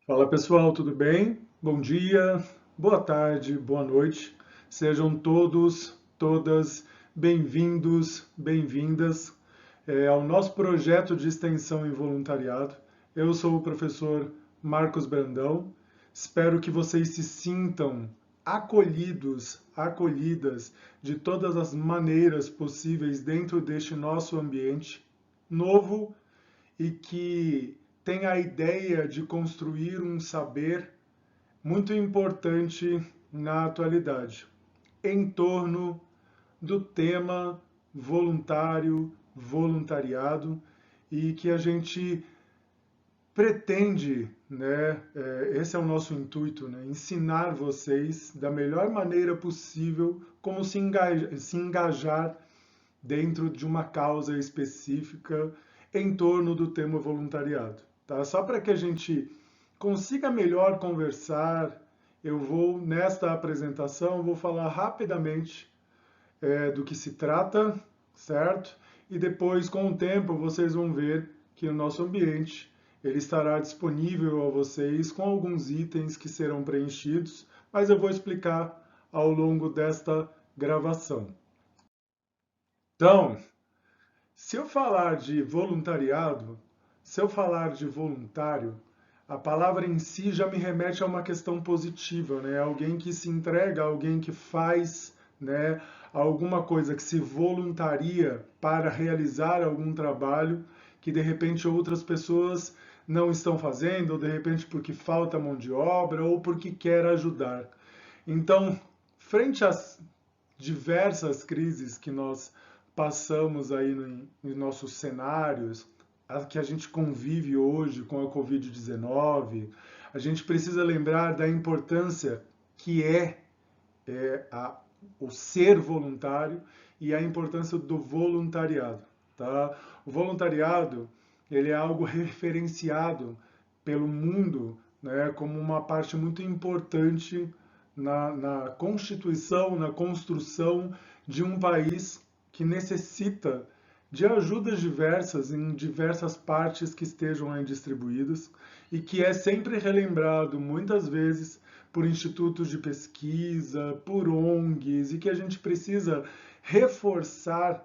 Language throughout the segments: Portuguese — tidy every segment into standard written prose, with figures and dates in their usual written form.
Fala pessoal, tudo bem? Bom dia, boa tarde, boa noite. Sejam todos, todas bem-vindos, bem-vindas ao nosso projeto de extensão em voluntariado. Eu sou o professor Marcos Brandão. Espero que vocês se sintam acolhidos, acolhidas de todas as maneiras possíveis dentro deste nosso ambiente novo e que tem a ideia de construir um saber muito importante na atualidade, em torno do tema voluntário, voluntariado, e que a gente pretende, né, esse é o nosso intuito, né, ensinar vocês da melhor maneira possível como se engajar dentro de uma causa específica em torno do tema voluntariado. Tá? Só para que a gente consiga melhor conversar, eu vou, nesta apresentação, vou falar rapidamente do que se trata, certo? E depois, com o tempo, vocês vão ver que o nosso ambiente ele estará disponível a vocês com alguns itens que serão preenchidos, mas eu vou explicar ao longo desta gravação. Então, se eu falar de voluntariado, se eu falar de voluntário, a palavra em si já me remete a uma questão positiva, né? Alguém que se entrega, alguém que faz, né, alguma coisa que se voluntaria para realizar algum trabalho que de repente outras pessoas não estão fazendo, ou de repente porque falta mão de obra, ou porque quer ajudar. Então, frente às diversas crises que nós passamos aí nos nossos cenários, a que a gente convive hoje com a Covid-19, a gente precisa lembrar da importância que o ser voluntário e a importância do voluntariado. Tá? O voluntariado ele é algo referenciado pelo mundo, né, como uma parte muito importante na constituição, na construção de um país que necessita de ajudas diversas em diversas partes que estejam aí distribuídas e que é sempre relembrado muitas vezes por institutos de pesquisa, por ONGs, e que a gente precisa reforçar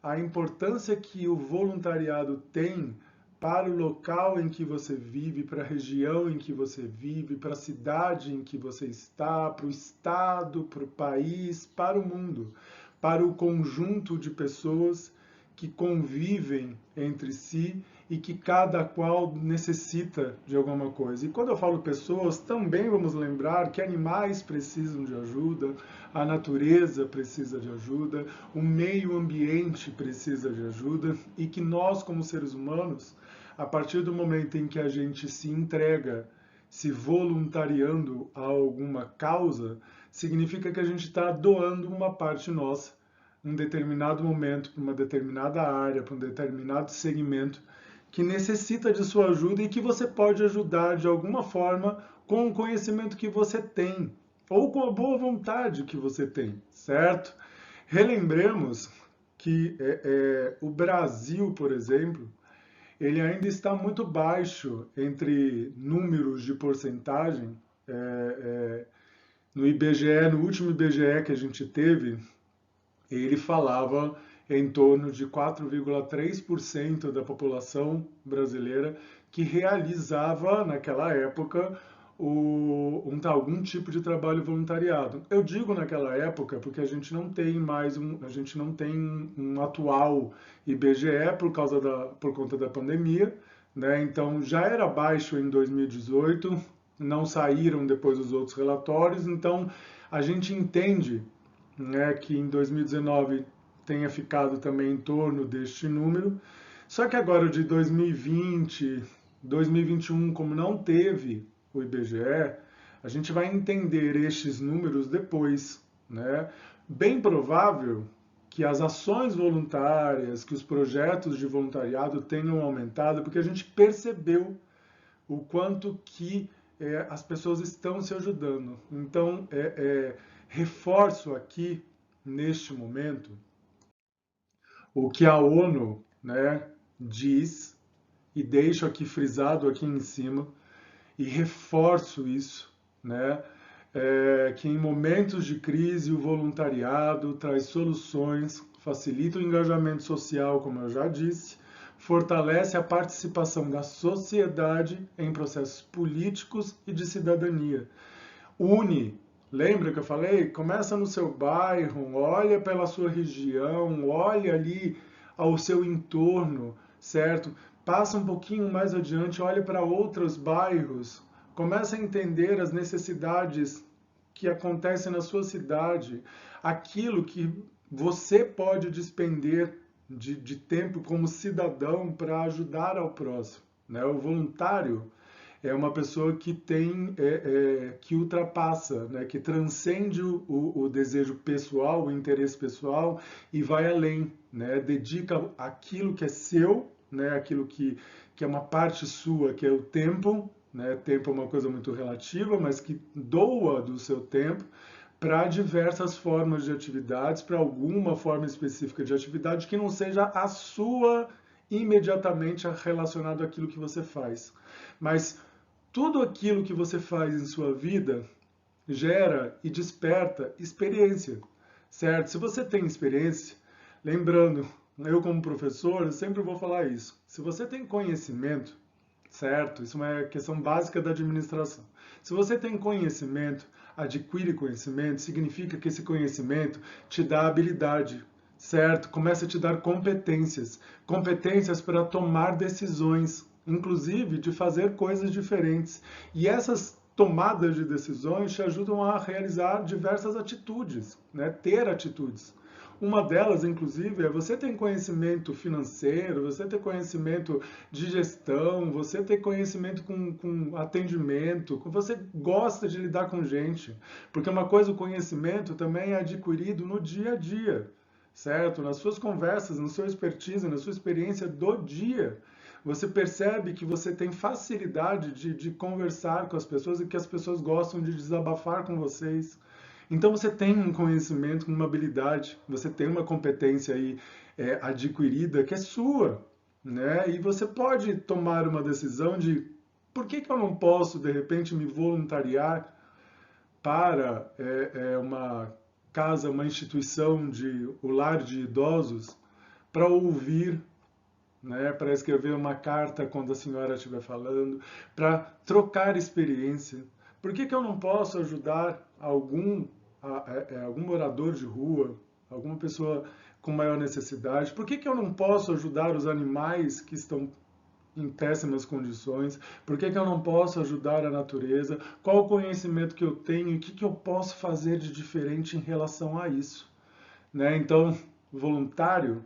a importância que o voluntariado tem para o local em que você vive, para a região em que você vive, para a cidade em que você está, para o estado, para o país, para o mundo, para o conjunto de pessoas que convivem entre si e que cada qual necessita de alguma coisa. E quando eu falo pessoas, também vamos lembrar que animais precisam de ajuda, a natureza precisa de ajuda, o meio ambiente precisa de ajuda e que nós, como seres humanos, a partir do momento em que a gente se entrega, se voluntariando a alguma causa, significa que a gente está doando uma parte nossa, um determinado momento, para uma determinada área, para um determinado segmento, que necessita de sua ajuda e que você pode ajudar de alguma forma com o conhecimento que você tem ou com a boa vontade que você tem, certo? Relembremos que o Brasil, por exemplo, ele ainda está muito baixo entre números de porcentagem. É, no IBGE, no último IBGE que a gente teve, ele falava em torno de 4,3% da população brasileira que realizava, naquela época, algum tipo de trabalho voluntariado. Eu digo naquela época porque a gente não tem mais a gente não tem um atual IBGE por conta da pandemia, né? Então já era baixo em 2018, não saíram depois os outros relatórios, então a gente entende, né, que em 2019 tenha ficado também em torno deste número. Só que agora de 2020, 2021, como não teve o IBGE, a gente vai entender estes números depois, né? Bem provável que as ações voluntárias, que os projetos de voluntariado tenham aumentado, porque a gente percebeu o quanto que as pessoas estão se ajudando. Então, reforço aqui, neste momento, o que a ONU, né, diz, e deixo aqui frisado aqui em cima, e reforço isso, né? Que em momentos de crise o voluntariado traz soluções, facilita o engajamento social, como eu já disse, fortalece a participação da sociedade em processos políticos e de cidadania. Une, lembra que eu falei? Começa no seu bairro, olha pela sua região, olha ali ao seu entorno, certo? Passa um pouquinho mais adiante, olha para outros bairros, começa a entender as necessidades que acontecem na sua cidade, aquilo que você pode despender de tempo como cidadão para ajudar ao próximo, né? O voluntário é uma pessoa que tem que ultrapassa, né, que transcende o desejo pessoal, o interesse pessoal e vai além, né, dedica aquilo que é seu, né, aquilo que é uma parte sua, que é o tempo, né, tempo é uma coisa muito relativa, mas que doa do seu tempo para diversas formas de atividades, para alguma forma específica de atividade que não seja a sua imediatamente relacionado àquilo que você faz. Mas tudo aquilo que você faz em sua vida gera e desperta experiência, certo? Se você tem experiência, lembrando, eu como professor, eu sempre vou falar isso. Se você tem conhecimento, certo? Isso é uma questão básica da administração. Se você tem conhecimento, adquire conhecimento, significa que esse conhecimento te dá habilidade, certo? Começa a te dar competências, competências para tomar decisões, inclusive de fazer coisas diferentes. E essas tomadas de decisões te ajudam a realizar diversas atitudes, né? Ter atitudes. Uma delas, inclusive, é você ter conhecimento financeiro, você ter conhecimento de gestão, você ter conhecimento com atendimento, você gosta de lidar com gente. Porque uma coisa, o conhecimento também é adquirido no dia a dia, certo? Nas suas conversas, na sua expertise, na sua experiência do dia. Você percebe que você tem facilidade de conversar com as pessoas e que as pessoas gostam de desabafar com vocês. Então você tem um conhecimento, uma habilidade, você tem uma competência aí adquirida que é sua, né? E você pode tomar uma decisão de por que eu não posso de repente me voluntariar para uma casa, uma instituição de o lar de idosos para ouvir, né, para escrever uma carta quando a senhora estiver falando, para trocar experiência. Por que eu não posso ajudar algum morador de rua, alguma pessoa com maior necessidade? Por que eu não posso ajudar os animais que estão em péssimas condições? Por que eu não posso ajudar a natureza? Qual o conhecimento que eu tenho e o que eu posso fazer de diferente em relação a isso? Né? Então, voluntário,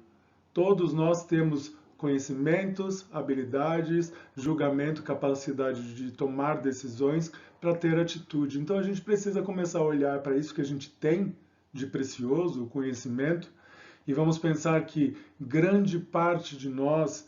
todos nós temos conhecimentos, habilidades, julgamento, capacidade de tomar decisões para ter atitude. Então a gente precisa começar a olhar para isso que a gente tem de precioso, o conhecimento, e vamos pensar que grande parte de nós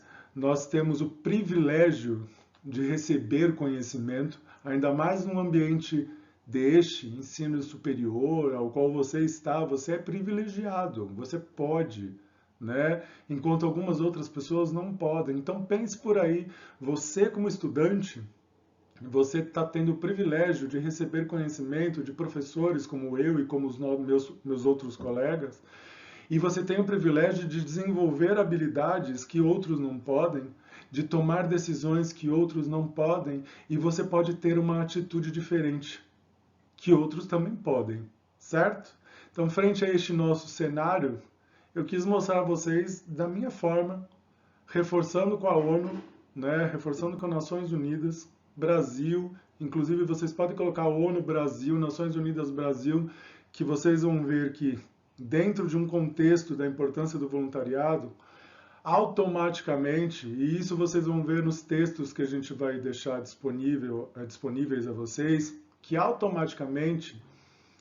temos o privilégio de receber conhecimento, ainda mais num ambiente deste ensino superior ao qual você está, você é privilegiado, você pode, né? Enquanto algumas outras pessoas não podem. Então pense por aí, você como estudante, você está tendo o privilégio de receber conhecimento de professores como eu e como os meus outros colegas, e você tem o privilégio de desenvolver habilidades que outros não podem, de tomar decisões que outros não podem, e você pode ter uma atitude diferente que outros também podem, certo? Então, frente a este nosso cenário, eu quis mostrar a vocês da minha forma, reforçando com a ONU, né, reforçando com as Nações Unidas, Brasil, inclusive vocês podem colocar ONU Brasil, Nações Unidas Brasil, que vocês vão ver que dentro de um contexto da importância do voluntariado, automaticamente, e isso vocês vão ver nos textos que a gente vai deixar disponíveis a vocês, que automaticamente,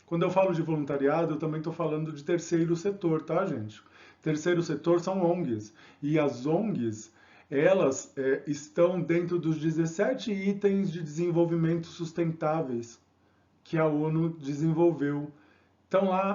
quando eu falo de voluntariado, eu também estou falando de terceiro setor, tá, gente? Terceiro setor são ONGs, e as ONGs, elas estão dentro dos 17 itens de desenvolvimento sustentáveis que a ONU desenvolveu.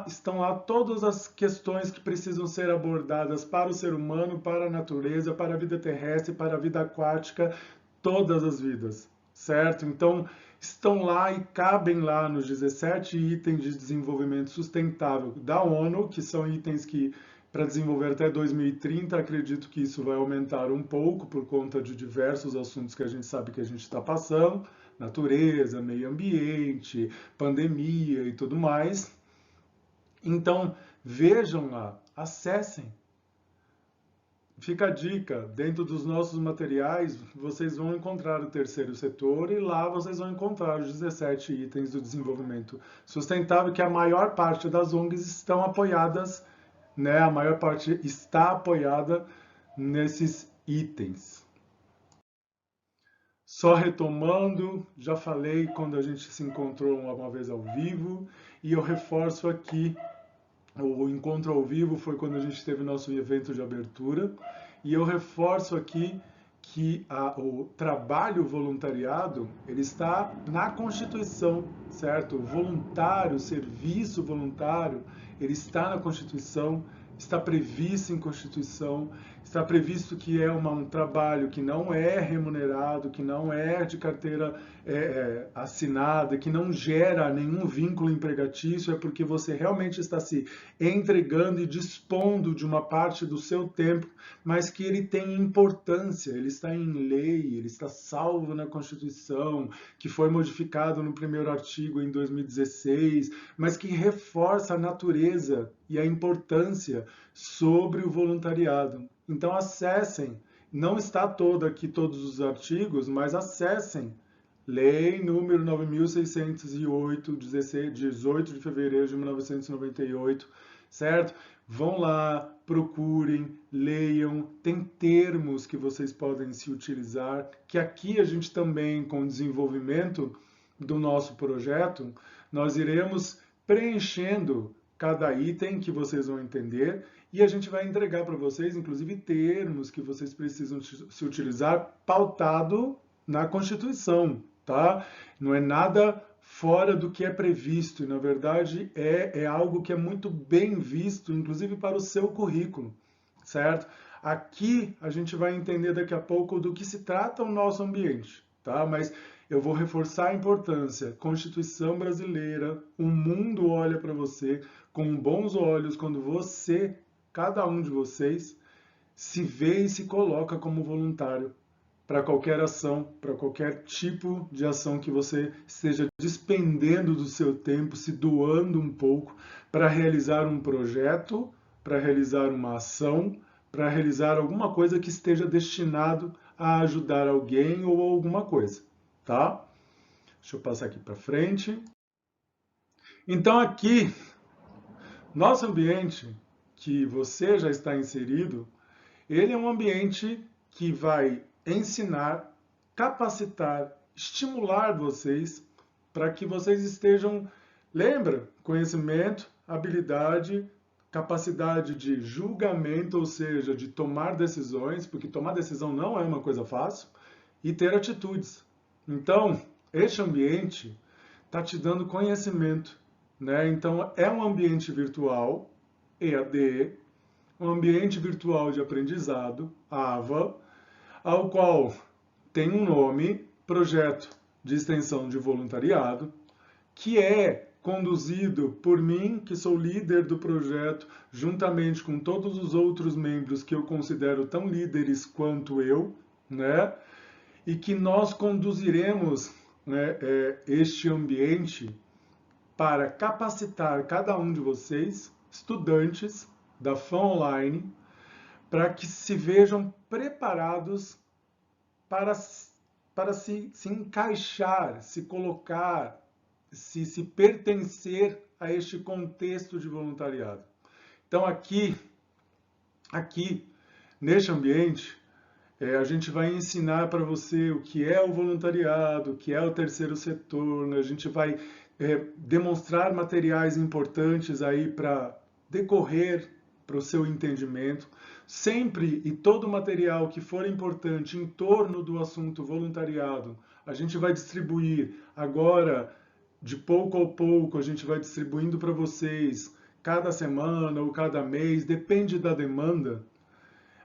Estão lá todas as questões que precisam ser abordadas para o ser humano, para a natureza, para a vida terrestre, para a vida aquática, todas as vidas, certo? Então, estão lá e cabem lá nos 17 itens de desenvolvimento sustentável da ONU, que são itens que, para desenvolver até 2030, acredito que isso vai aumentar um pouco por conta de diversos assuntos que a gente sabe que a gente está passando, natureza, meio ambiente, pandemia e tudo mais. Então, vejam lá, acessem. Fica a dica, dentro dos nossos materiais, vocês vão encontrar o terceiro setor e lá vocês vão encontrar os 17 itens do desenvolvimento sustentável, que a maior parte das ONGs estão apoiadas, né? A maior parte está apoiada nesses itens. Só retomando, já falei quando a gente se encontrou uma vez ao vivo, e eu reforço aqui. O encontro ao vivo foi quando a gente teve nosso evento de abertura, e eu reforço aqui que o trabalho voluntariado, ele está na Constituição, certo? O voluntário, o serviço voluntário, ele está na Constituição, está previsto em Constituição, está previsto que é um trabalho que não é remunerado, que não é de carteira assinada, que não gera nenhum vínculo empregatício, é porque você realmente está se entregando e dispondo de uma parte do seu tempo, mas que ele tem importância, ele está em lei, ele está salvo na Constituição, que foi modificado no primeiro artigo em 2016, mas que reforça a natureza e a importância sobre o voluntariado. Então acessem, não está todo aqui todos os artigos, mas acessem Lei número 9.608, 18 de fevereiro de 1998, certo? Vão lá, procurem, leiam, tem termos que vocês podem se utilizar, que aqui a gente também, com o desenvolvimento do nosso projeto, nós iremos preenchendo cada item que vocês vão entender e a gente vai entregar para vocês, inclusive, termos que vocês precisam se utilizar pautado na Constituição, tá? Não é nada fora do que é previsto, e na verdade é algo que é muito bem visto, inclusive para o seu currículo, certo? Aqui a gente vai entender daqui a pouco do que se trata o nosso ambiente, tá? Mas eu vou reforçar a importância. Constituição brasileira, o mundo olha para você com bons olhos quando você, cada um de vocês, se vê e se coloca como voluntário para qualquer ação, para qualquer tipo de ação que você esteja despendendo do seu tempo, se doando um pouco para realizar um projeto, para realizar uma ação, para realizar alguma coisa que esteja destinado a ajudar alguém ou alguma coisa, tá? Deixa eu passar aqui para frente. Então aqui, nosso ambiente que você já está inserido, ele é um ambiente que vai ensinar, capacitar, estimular vocês para que vocês estejam, lembra, conhecimento, habilidade, capacidade de julgamento, ou seja, de tomar decisões, porque tomar decisão não é uma coisa fácil, e ter atitudes. Então, este ambiente está te dando conhecimento, né? Então, é um ambiente virtual, EAD, um ambiente virtual de aprendizado, AVA, ao qual tem um nome, Projeto de Extensão de Voluntariado, que é conduzido por mim, que sou líder do projeto, juntamente com todos os outros membros que eu considero tão líderes quanto eu, né? E que nós conduziremos, né, este ambiente para capacitar cada um de vocês, estudantes da FAM Online, para que se vejam preparados para se encaixar, se colocar, se pertencer a este contexto de voluntariado. Então aqui neste ambiente, a gente vai ensinar para você o que é o voluntariado, o que é o terceiro setor, né? A gente vai demonstrar materiais importantes aí para decorrer para o seu entendimento. Sempre e todo material que for importante em torno do assunto voluntariado, a gente vai distribuir agora, de pouco a pouco, a gente vai distribuindo para vocês cada semana ou cada mês, depende da demanda.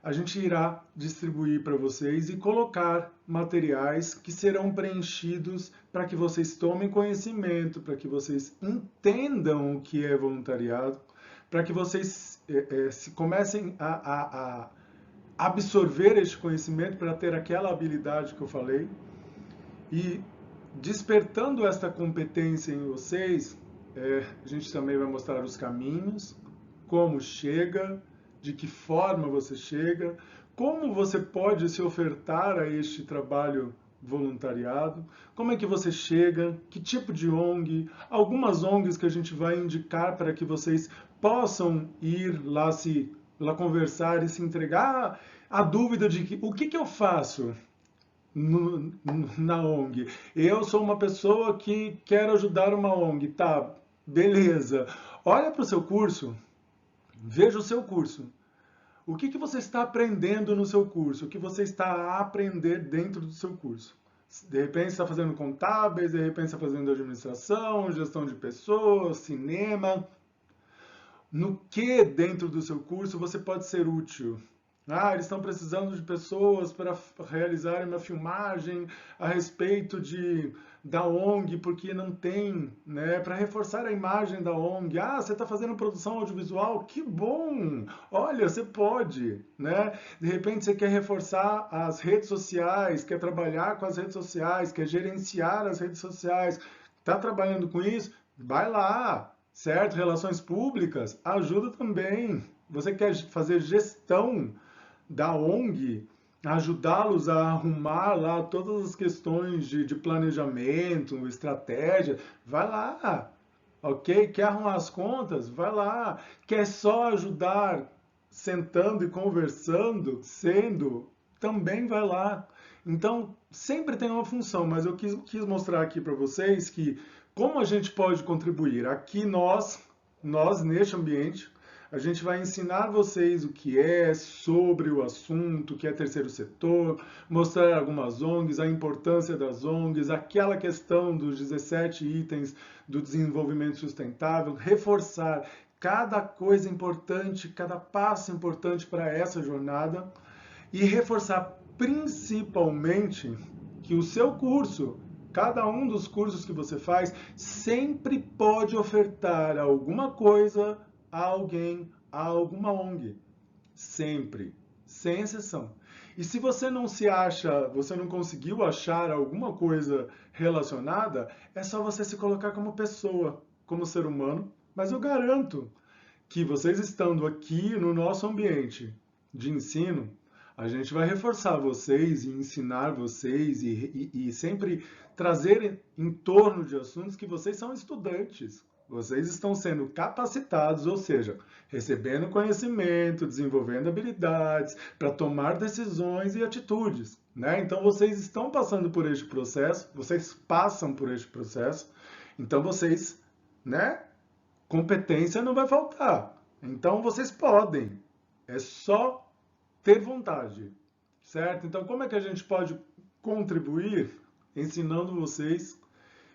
a gente irá distribuir para vocês e colocar materiais que serão preenchidos para que vocês tomem conhecimento, para que vocês entendam o que é voluntariado, para que vocês comecem a absorver este conhecimento para ter aquela habilidade que eu falei e despertando esta competência em vocês, a gente também vai mostrar os caminhos, como chega, de que forma você chega, como você pode se ofertar a este trabalho voluntariado, como é que você chega, que tipo de ONG, algumas ONGs que a gente vai indicar para que vocês possam ir lá conversar e se entregar. A dúvida de que, o que eu faço na ONG? Eu sou uma pessoa que quer ajudar uma ONG, tá? Beleza. Olha para o seu curso, veja o seu curso. O que você está aprendendo no seu curso? O que você está a aprender dentro do seu curso? De repente está fazendo contábeis, de repente está fazendo administração, gestão de pessoas, cinema. No que dentro do seu curso você pode ser útil? Eles estão precisando de pessoas para realizarem uma filmagem a respeito da ONG, porque não tem, né? Para reforçar a imagem da ONG. Você está fazendo produção audiovisual? Que bom! Olha, você pode, né? De repente você quer reforçar as redes sociais, quer trabalhar com as redes sociais, quer gerenciar as redes sociais. Está trabalhando com isso? Vai lá, certo? Relações públicas, ajuda também. Você quer fazer gestão da ONG, ajudá-los a arrumar lá todas as questões de planejamento, estratégia, vai lá, ok? Quer arrumar as contas? Vai lá. Quer só ajudar sentando e conversando, também vai lá. Então, sempre tem uma função, mas eu quis mostrar aqui para vocês que como a gente pode contribuir. Aqui nós neste ambiente, a gente vai ensinar vocês o que é sobre o assunto, o que é terceiro setor, mostrar algumas ONGs, a importância das ONGs, aquela questão dos 17 itens do desenvolvimento sustentável, reforçar cada coisa importante, cada passo importante para essa jornada e reforçar principalmente que o seu curso, cada um dos cursos que você faz, sempre pode ofertar alguma coisa a alguém, a alguma ONG. Sempre, sem exceção. E se você não se acha, você não conseguiu achar alguma coisa relacionada, é só você se colocar como pessoa, como ser humano. Mas eu garanto que vocês estando aqui no nosso ambiente de ensino, a gente vai reforçar vocês e ensinar vocês e sempre trazer em torno de assuntos que vocês são estudantes. Vocês estão sendo capacitados, ou seja, recebendo conhecimento, desenvolvendo habilidades para tomar decisões e atitudes, né? Então vocês estão passando por este processo, vocês passam por este processo, então vocês, né? Competência não vai faltar. Então vocês podem, é só ter vontade, certo? Então como é que a gente pode contribuir? Ensinando vocês,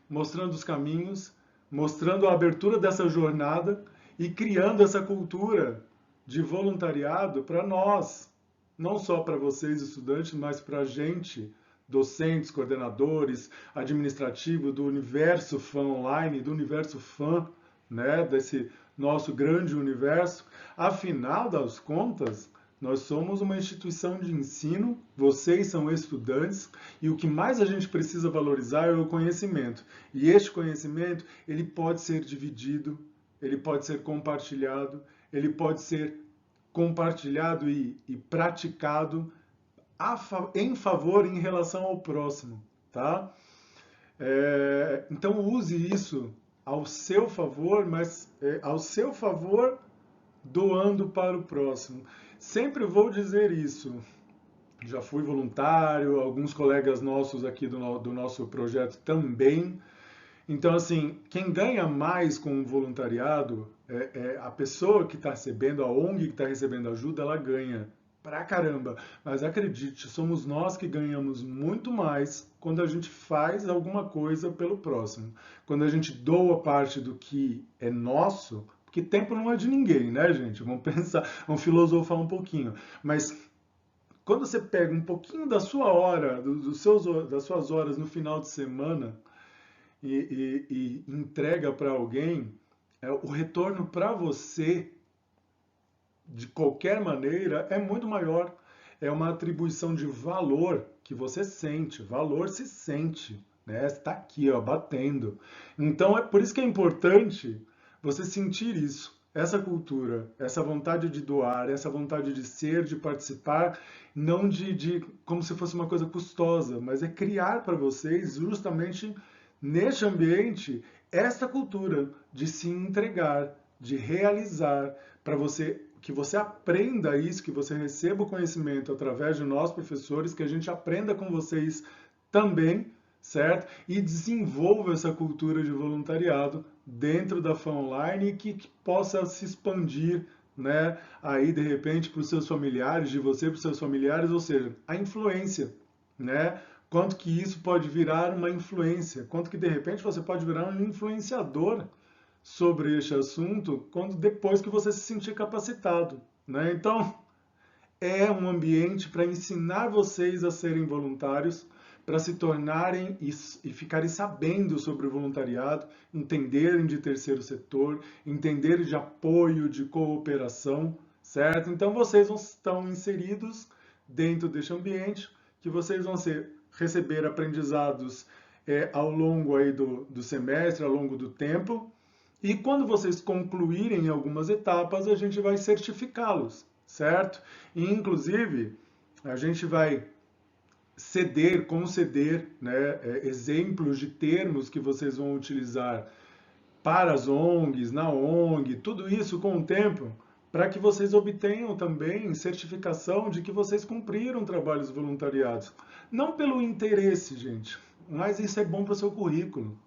mostrando os caminhos, mostrando a abertura dessa jornada e criando essa cultura de voluntariado para nós, não só para vocês estudantes, mas para a gente, docentes, coordenadores, administrativo do universo fã online, do universo fã, né, desse nosso grande universo. Afinal das contas, nós somos uma instituição de ensino, vocês são estudantes, e o que mais a gente precisa valorizar é o conhecimento. E este conhecimento, ele pode ser dividido, ele pode ser compartilhado, e praticado em favor, em relação ao próximo, tá? Então use isso ao seu favor, mas ao seu favor doando para o próximo. Sempre vou dizer isso. Já fui voluntário, alguns colegas nossos aqui do nosso projeto também. Então, assim, quem ganha mais com o voluntariado é a pessoa que está recebendo, a ONG que está recebendo ajuda, ela ganha pra caramba. Mas acredite, somos nós que ganhamos muito mais quando a gente faz alguma coisa pelo próximo. Quando a gente doa parte do que é nosso, porque tempo não é de ninguém, né, gente? Vamos pensar, vamos filosofar um pouquinho. Mas quando você pega um pouquinho da sua hora, das suas horas no final de semana e entrega para alguém, o retorno para você, de qualquer maneira, é muito maior. É uma atribuição de valor que você sente. Valor se sente, né? Está aqui, ó, batendo. Então é por isso que é importante você sentir isso, essa cultura, essa vontade de doar, essa vontade de ser, de participar, não de como se fosse uma coisa custosa, mas é criar para vocês justamente neste ambiente esta cultura de se entregar, de realizar, para você que você aprenda isso, que você receba o conhecimento através de nós professores, que a gente aprenda com vocês também, certo? E desenvolva essa cultura de voluntariado dentro da FAM Online e que possa se expandir, né, aí de repente para os seus familiares, de você para os seus familiares, ou seja, a influência, né? Quanto que isso pode virar uma influência, quanto que de repente você pode virar um influenciador sobre este assunto quando depois que você se sentir capacitado, né? Então, é um ambiente para ensinar vocês a serem voluntários, para se tornarem e ficarem sabendo sobre o voluntariado, entenderem de terceiro setor, entenderem de apoio, de cooperação, certo? Então, vocês estão inseridos dentro deste ambiente, que vocês vão receber aprendizados ao longo aí do semestre, ao longo do tempo, e quando vocês concluírem algumas etapas, a gente vai certificá-los, certo? E, inclusive, a gente vai conceder, né, exemplos de termos que vocês vão utilizar para as ONGs, na ONG, tudo isso com o tempo, para que vocês obtenham também certificação de que vocês cumpriram trabalhos voluntariados. Não pelo interesse, gente, mas isso é bom para o seu currículo,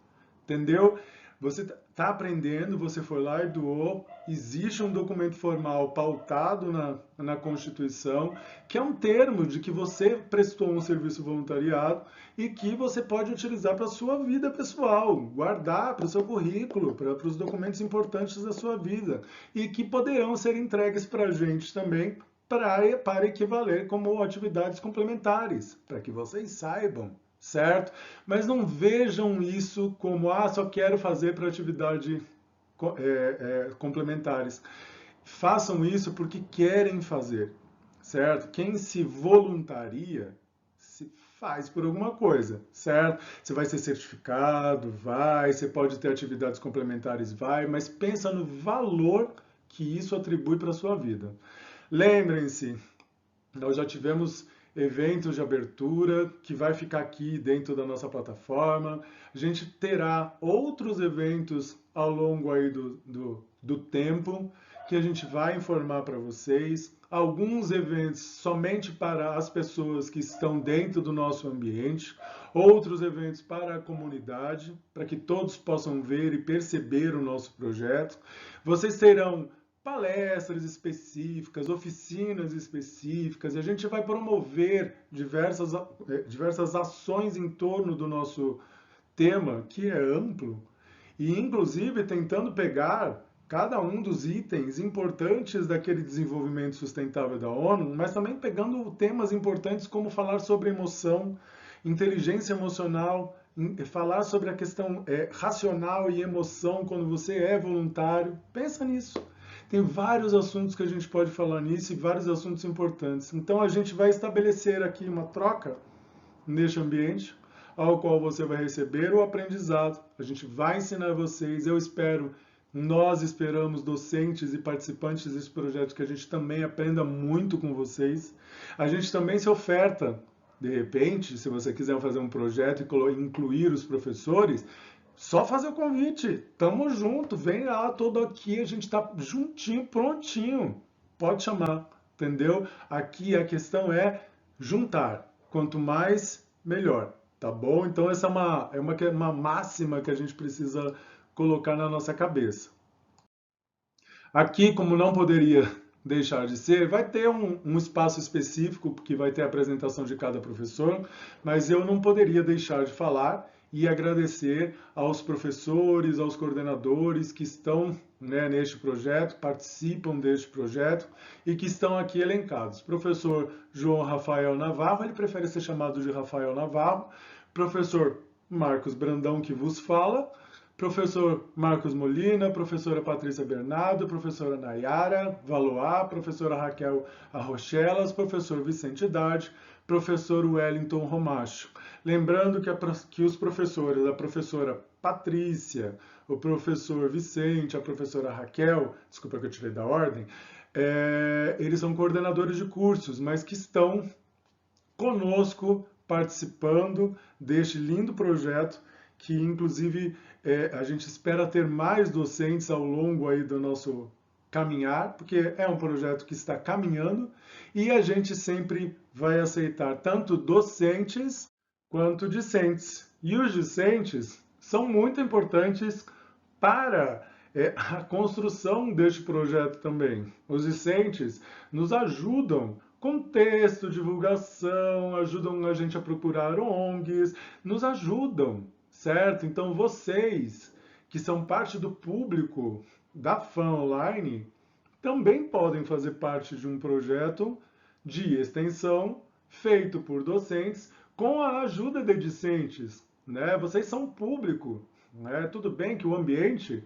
entendeu? Você está aprendendo, você foi lá e doou, existe um documento formal pautado na Constituição, que é um termo de que você prestou um serviço voluntariado e que você pode utilizar para a sua vida pessoal, guardar para o seu currículo, para os documentos importantes da sua vida, e que poderão ser entregues para a gente também para equivaler como atividades complementares, para que vocês saibam, certo? Mas não vejam isso como, só quero fazer para atividade complementares. Façam isso porque querem fazer, certo? Quem se voluntaria, se faz por alguma coisa, certo? Você vai ser certificado, você pode ter atividades complementares, mas pensa no valor que isso atribui para a sua vida. Lembrem-se, nós já tivemos eventos de abertura, que vai ficar aqui dentro da nossa plataforma. A gente terá outros eventos ao longo aí do tempo, que a gente vai informar para vocês. Alguns eventos somente para as pessoas que estão dentro do nosso ambiente, outros eventos para a comunidade, para que todos possam ver e perceber o nosso projeto. Vocês terão palestras específicas, oficinas específicas, e a gente vai promover diversas ações em torno do nosso tema, que é amplo, e inclusive tentando pegar cada um dos itens importantes daquele desenvolvimento sustentável da ONU, mas também pegando temas importantes como falar sobre emoção, inteligência emocional, falar sobre a questão racional e emoção quando você é voluntário. Pensa nisso. Tem vários assuntos que a gente pode falar nisso e vários assuntos importantes. Então a gente vai estabelecer aqui uma troca neste ambiente, ao qual você vai receber o aprendizado. A gente vai ensinar vocês, nós esperamos docentes e participantes desse projeto que a gente também aprenda muito com vocês. A gente também se oferta, de repente, se você quiser fazer um projeto e incluir os professores, só fazer o convite, tamo junto, vem lá, todo aqui, a gente tá juntinho, prontinho, pode chamar, entendeu? Aqui a questão é juntar, quanto mais, melhor, tá bom? Então essa é uma máxima que a gente precisa colocar na nossa cabeça. Aqui, como não poderia deixar de ser, vai ter um espaço específico, que vai ter a apresentação de cada professor, mas eu não poderia deixar de falar e agradecer aos professores, aos coordenadores que estão, né, neste projeto, participam deste projeto e que estão aqui elencados. Professor João Rafael Navarro, ele prefere ser chamado de Rafael Navarro. Professor Marcos Brandão, que vos fala. Professor Marcos Molina, professora Patrícia Bernardo, professora Nayara Valois, professora Raquel Arrochelas, professor Vicente Dardi, professor Wellington Romacho. Lembrando que os professores, a professora Patrícia, o professor Vicente, a professora Raquel, desculpa que eu tirei da ordem, eles são coordenadores de cursos, mas que estão conosco participando deste lindo projeto que, inclusive, a gente espera ter mais docentes ao longo aí do nosso caminhar, porque é um projeto que está caminhando e a gente sempre vai aceitar tanto docentes quanto discentes. E os discentes são muito importantes para a construção deste projeto também. Os discentes nos ajudam com texto, divulgação, ajudam a gente a procurar ONGs, nos ajudam, certo? Então vocês, que são parte do público da FAM Online, também podem fazer parte de um projeto de extensão feito por docentes com a ajuda de discentes, né? Vocês são público, né? Tudo bem que o ambiente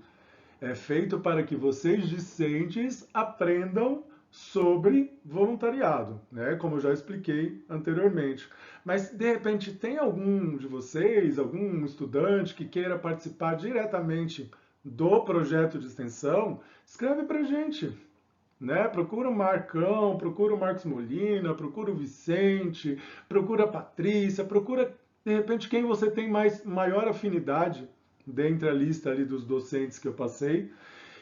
é feito para que vocês discentes aprendam sobre voluntariado, né? Como eu já expliquei anteriormente. Mas, de repente, tem algum de vocês, algum estudante que queira participar diretamente do projeto de extensão? Escreve para a gente, né? Procura o Marcão, procura o Marcos Molina, procura o Vicente, procura a Patrícia, procura, de repente, quem você tem maior afinidade dentre a lista ali dos docentes que eu passei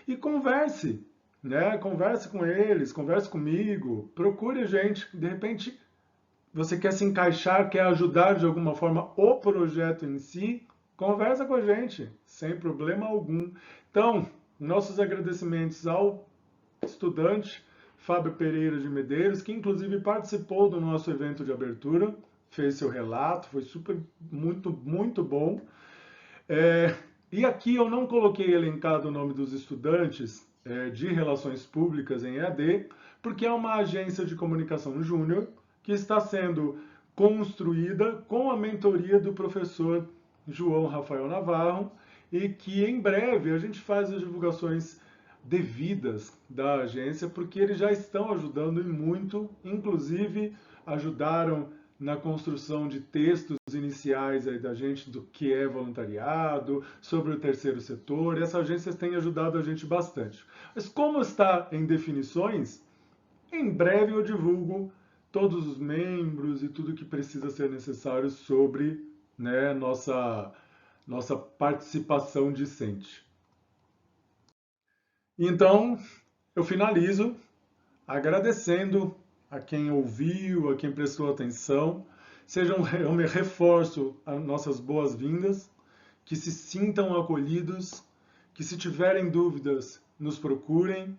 e converse, né? Converse com eles, converse comigo, procure a gente. De repente, você quer se encaixar, quer ajudar de alguma forma o projeto em si, conversa com a gente, sem problema algum. Então, nossos agradecimentos ao estudante Fábio Pereira de Medeiros, que inclusive participou do nosso evento de abertura, fez seu relato, foi super, muito bom. E aqui eu não coloquei elencado o nome dos estudantes de Relações Públicas em EAD, porque é uma agência de comunicação júnior que está sendo construída com a mentoria do professor João Rafael Navarro e que em breve a gente faz as divulgações devidas da agência, porque eles já estão ajudando e muito, inclusive ajudaram na construção de textos iniciais aí da gente do que é voluntariado, sobre o terceiro setor, e essa agência tem ajudado a gente bastante. Mas como está em definições, em breve eu divulgo todos os membros e tudo que precisa ser necessário sobre, né, nossa participação discente. Então, eu finalizo agradecendo a quem ouviu, a quem prestou atenção. Eu me reforço as nossas boas-vindas, que se sintam acolhidos, que se tiverem dúvidas, nos procurem.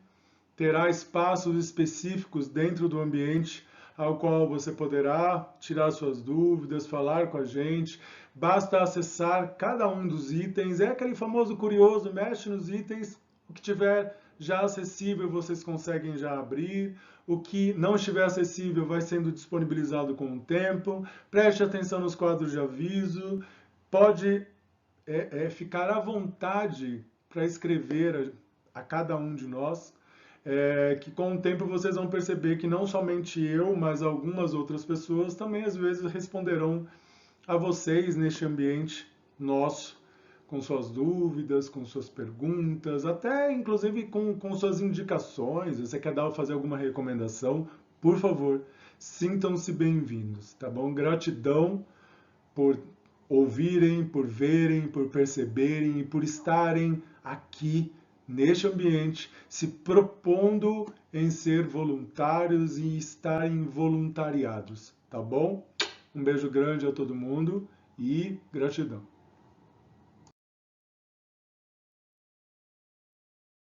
Terá espaços específicos dentro do ambiente ao qual você poderá tirar suas dúvidas, falar com a gente. Basta acessar cada um dos itens. É aquele famoso curioso, mexe nos itens, o que tiver já acessível vocês conseguem já abrir. O que não estiver acessível vai sendo disponibilizado com o tempo. Preste atenção nos quadros de aviso. Pode ficar à vontade para escrever a cada um de nós. Que com o tempo vocês vão perceber que não somente eu, mas algumas outras pessoas também às vezes responderão a vocês neste ambiente nosso, com suas dúvidas, com suas perguntas, até inclusive com suas indicações. Você quer fazer alguma recomendação? Por favor, sintam-se bem-vindos, tá bom? Gratidão por ouvirem, por verem, por perceberem e por estarem aqui neste ambiente, se propondo em ser voluntários e estarem voluntariados, tá bom? Um beijo grande a todo mundo e gratidão.